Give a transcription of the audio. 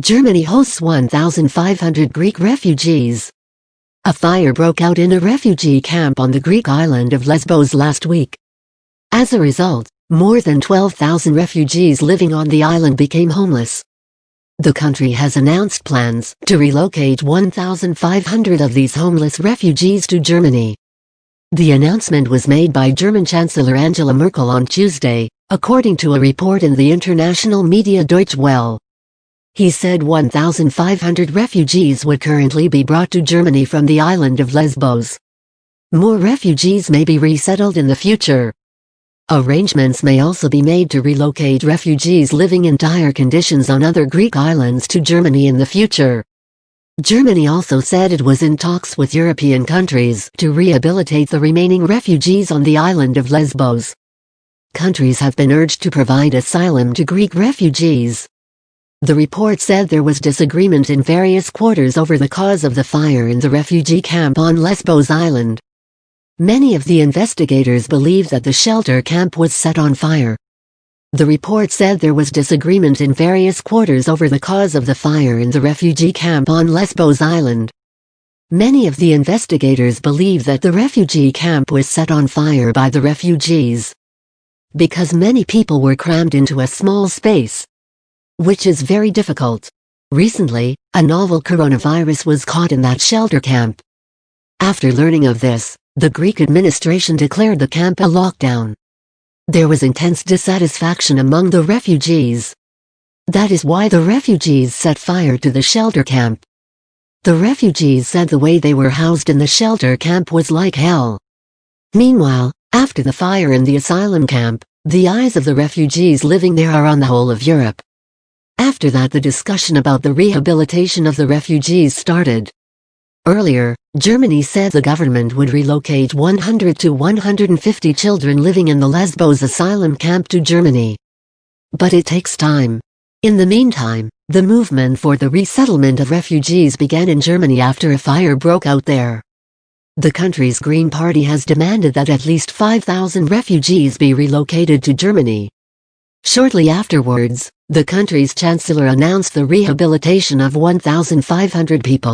Germany hosts 1,500 Greek refugees. A fire broke out in a refugee camp on the Greek island of Lesbos last week. As a result, more than 12,000 refugees living on the island became homeless. The country has announced plans to relocate 1,500 of these homeless refugees to Germany. The announcement was made by German Chancellor Angela Merkel on Tuesday, according to a report in the international media Deutsche Welle. He said 1,500 refugees would currently be brought to Germany from the island of Lesbos. More refugees may be resettled in the future. Arrangements may also be made to relocate refugees living in dire conditions on other Greek islands to Germany in the future. Germany also said it was in talks with European countries to rehabilitate the remaining refugees on the island of Lesbos. Countries have been urged to provide asylum to Greek refugees. The report said there was disagreement in various quarters over the cause of the fire in the refugee camp on Lesbos Island. Many of the investigators believe that the shelter camp was set on fire. The report said there was disagreement in various quarters over the cause of the fire in the refugee camp on Lesbos Island. Many of the investigators believe that the refugee camp was set on fire by the refugees because many people were crammed into a small space, which is very difficult. Recently, a novel coronavirus was caught in that shelter camp. After learning of this, the Greek administration declared the camp a lockdown. There was intense dissatisfaction among the refugees. That is why the refugees set fire to the shelter camp. The refugees said the way they were housed in the shelter camp was like hell. Meanwhile, after the fire in the asylum camp, the eyes of the refugees living there are on the whole of Europe. After that, the discussion about the rehabilitation of the refugees started. Earlier, Germany said the government would relocate 100 to 150 children living in the Lesbos asylum camp to Germany. But it takes time. In the meantime, the movement for the resettlement of refugees began in Germany after a fire broke out there. The country's Green Party has demanded that at least 5,000 refugees be relocated to Germany. Shortly afterwards, the country's chancellor announced the rehabilitation of 1,500 people.